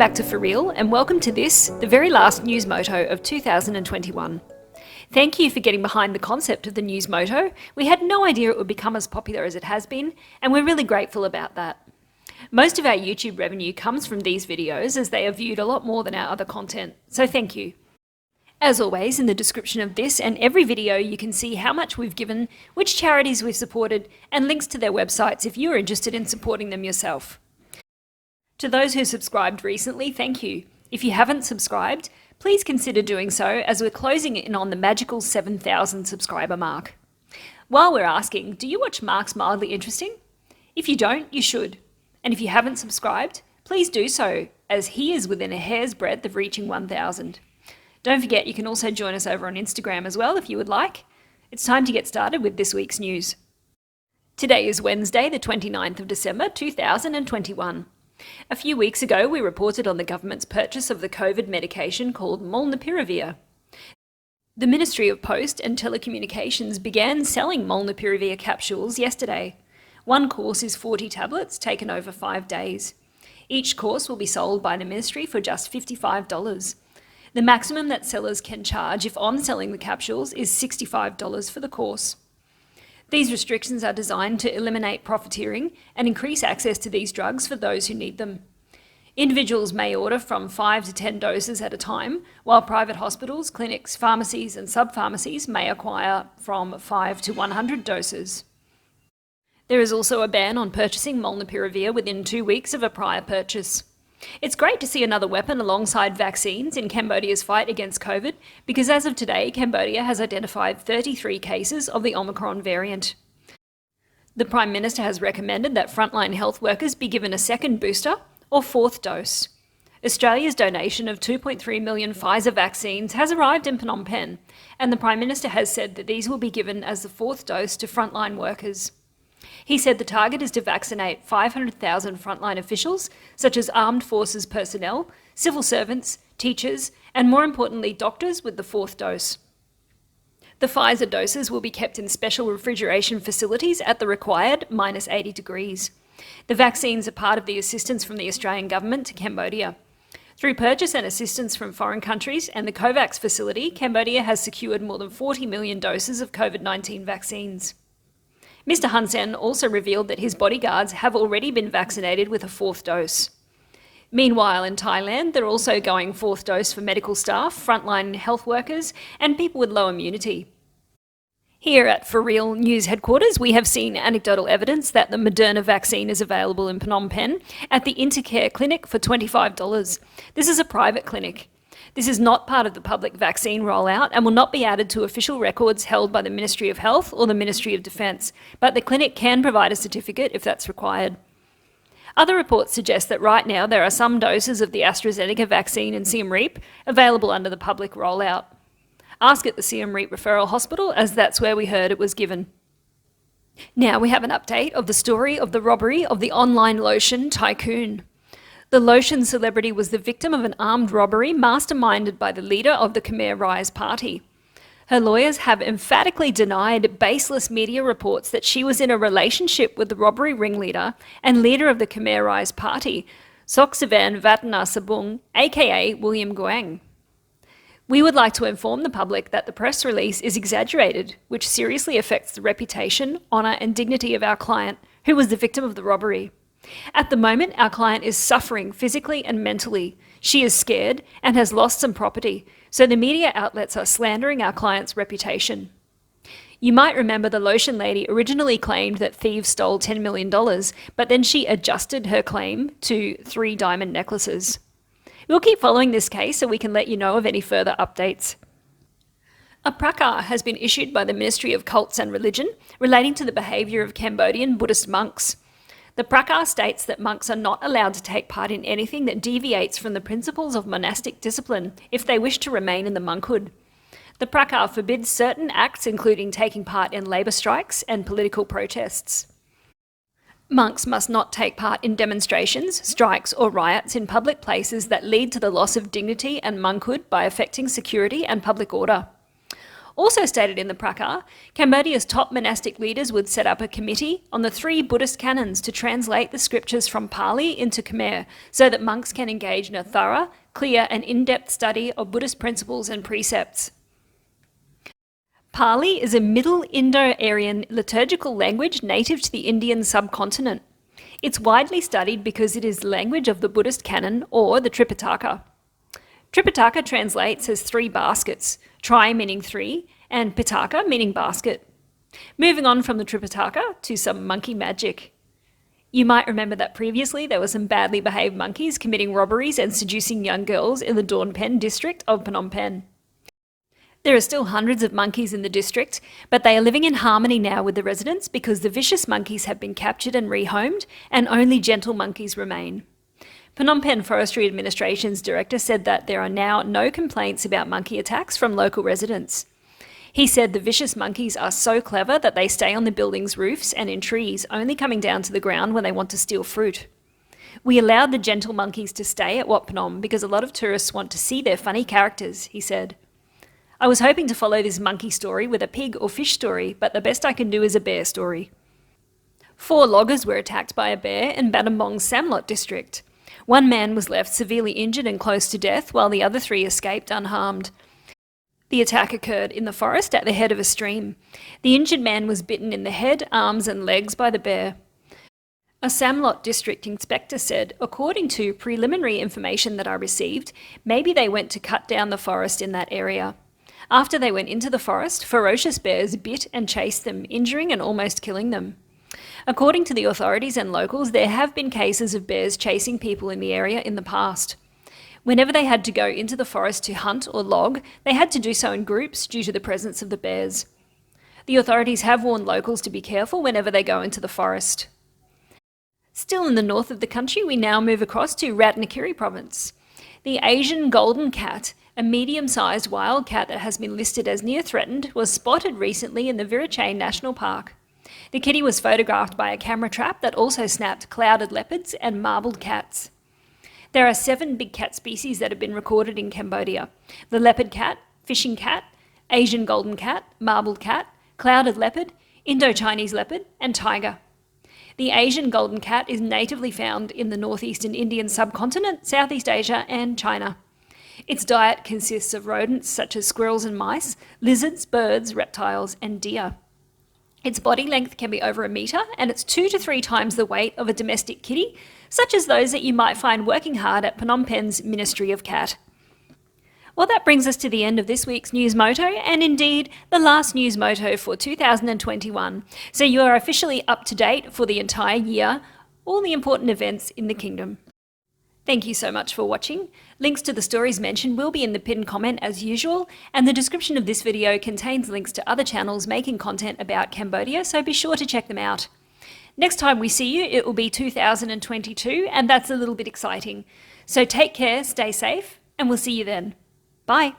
back to For Riel, and welcome to this, the very last news moto of 2021. Thank you for getting behind the concept of the news moto. We had no idea it would become as popular as it has been, and we're really grateful about that. Most of our YouTube revenue comes from these videos, as they are viewed a lot more than our other content, so thank you. As always, in the description of this and every video, you can see how much we've given, which charities we've supported, and links to their websites if you're interested in supporting them yourself. To those who subscribed recently, thank you. If you haven't subscribed, please consider doing so, as we're closing in on the magical 7,000 subscriber mark. While we're asking, do you watch Mark's Mildly Interesting? If you don't, you should. And if you haven't subscribed, please do so, as he is within a hair's breadth of reaching 1,000. Don't forget, you can also join us over on Instagram as well if you would like. It's time to get started with this week's news. Today is Wednesday, the 29th of December, 2021. A few weeks ago, we reported on the government's purchase of the COVID medication called Molnupiravir. The Ministry of Post and Telecommunications began selling Molnupiravir capsules yesterday. One course is 40 tablets taken over 5 days. Each course will be sold by the ministry for just $55. The maximum that sellers can charge if on selling the capsules is $65 for the course. These restrictions are designed to eliminate profiteering and increase access to these drugs for those who need them. Individuals may order from 5 to 10 doses at a time, while private hospitals, clinics, pharmacies and sub-pharmacies may acquire from 5 to 100 doses. There is also a ban on purchasing Molnupiravir within 2 weeks of a prior purchase. It's great to see another weapon alongside vaccines in Cambodia's fight against COVID, because as of today, Cambodia has identified 33 cases of the Omicron variant. The Prime Minister has recommended that frontline health workers be given a second booster or fourth dose. Australia's donation of 2.3 million Pfizer vaccines has arrived in Phnom Penh, and the Prime Minister has said that these will be given as the fourth dose to frontline workers. He said the target is to vaccinate 500,000 frontline officials, such as armed forces personnel, civil servants, teachers, and more importantly, doctors with the fourth dose. The Pfizer doses will be kept in special refrigeration facilities at the required -80 degrees. The vaccines are part of the assistance from the Australian government to Cambodia. Through purchase and assistance from foreign countries and the COVAX facility, Cambodia has secured more than 40 million doses of COVID-19 vaccines. Mr. Hun Sen also revealed that his bodyguards have already been vaccinated with a fourth dose. Meanwhile, in Thailand, they're also going fourth dose for medical staff, frontline health workers, and people with low immunity. Here at For Riel News Headquarters, we have seen anecdotal evidence that the Moderna vaccine is available in Phnom Penh at the Intercare clinic for $25. This is a private clinic. This is not part of the public vaccine rollout and will not be added to official records held by the Ministry of Health or the Ministry of Defence, but the clinic can provide a certificate if that's required. Other reports suggest that right now there are some doses of the Astra Zeneca vaccine in Siem Reap available under the public rollout. Ask at the Siem Reap Referral Hospital, as that's where we heard it was given. Now we have an update of the story of the robbery of the online lotion tycoon. The lotion celebrity was the victim of an armed robbery masterminded by the leader of the Khmer Rise party. Her lawyers have emphatically denied baseless media reports that she was in a relationship with the robbery ringleader and leader of the Khmer Rise party, Soksavan Vatana Sabung, aka William Guang. We would like to inform the public that the press release is exaggerated, which seriously affects the reputation, honour and dignity of our client, who was the victim of the robbery. At the moment, our client is suffering physically and mentally. She is scared and has lost some property, so the media outlets are slandering our client's reputation. You might remember the lotion lady originally claimed that thieves stole $10 million, but then she adjusted her claim to 3 diamond necklaces. We'll keep following this case so we can let you know of any further updates. A prakar has been issued by the Ministry of Cults and Religion relating to the behaviour of Cambodian Buddhist monks. The prakar states that monks are not allowed to take part in anything that deviates from the principles of monastic discipline if they wish to remain in the monkhood. The prakar forbids certain acts, including taking part in labour strikes and political protests. Monks must not take part in demonstrations, strikes or riots in public places that lead to the loss of dignity and monkhood by affecting security and public order. Also stated in the prakar, Cambodia's top monastic leaders would set up a committee on the 3 Buddhist canons to translate the scriptures from Pali into Khmer so that monks can engage in a thorough, clear and in-depth study of Buddhist principles and precepts. Pali is a Middle Indo-Aryan liturgical language native to the Indian subcontinent. It's widely studied because it is the language of the Buddhist canon, or the Tripitaka. Tripitaka translates as 3 baskets, tri meaning 3, and pitaka meaning basket. Moving on from the Tripitaka to some monkey magic. You might remember that previously there were some badly behaved monkeys committing robberies and seducing young girls in the Phnom Penh district of Phnom Penh. There are still hundreds of monkeys in the district, but they are living in harmony now with the residents because the vicious monkeys have been captured and rehomed, and only gentle monkeys remain. Phnom Penh Forestry Administration's director said that there are now no complaints about monkey attacks from local residents. He said the vicious monkeys are so clever that they stay on the buildings' roofs and in trees, only coming down to the ground when they want to steal fruit. We allowed the gentle monkeys to stay at Wat Phnom because a lot of tourists want to see their funny characters, he said. I was hoping to follow this monkey story with a pig or fish story, but the best I can do is a bear story. 4 loggers were attacked by a bear in Battambong's Samlot district. 1 man was left severely injured and close to death, while the other 3 escaped unharmed. The attack occurred in the forest at the head of a stream. The injured man was bitten in the head, arms and legs by the bear. A Samlot district inspector said, according to preliminary information that I received, maybe they went to cut down the forest in that area. After they went into the forest, ferocious bears bit and chased them, injuring and almost killing them. According to the authorities and locals, there have been cases of bears chasing people in the area in the past. Whenever they had to go into the forest to hunt or log, they had to do so in groups due to the presence of the bears. The authorities have warned locals to be careful whenever they go into the forest. Still in the north of the country, we now move across to Ratnakiri province. The Asian golden cat, a medium-sized wild cat that has been listed as near threatened, was spotted recently in the Virachain National Park. The kitty was photographed by a camera trap that also snapped clouded leopards and marbled cats. There are 7 big cat species that have been recorded in Cambodia: the leopard cat, fishing cat, Asian golden cat, marbled cat, clouded leopard, Indo-Chinese leopard, and tiger. The Asian golden cat is natively found in the northeastern Indian subcontinent, Southeast Asia, and China. Its diet consists of rodents such as squirrels and mice, lizards, birds, reptiles, and deer. Its body length can be over 1 metre, and it's 2 to 3 times the weight of a domestic kitty, such as those that you might find working hard at Phnom Penh's Ministry of Cat. Well, that brings us to the end of this week's News Moto, and indeed the last News Moto for 2021. So you are officially up to date for the entire year, all the important events in the kingdom. Thank you so much for watching. Links to the stories mentioned will be in the pinned comment as usual, and the description of this video contains links to other channels making content about Cambodia, so be sure to check them out. Next time we see you, it will be 2022, and that's a little bit exciting. So take care, stay safe, and we'll see you then. Bye.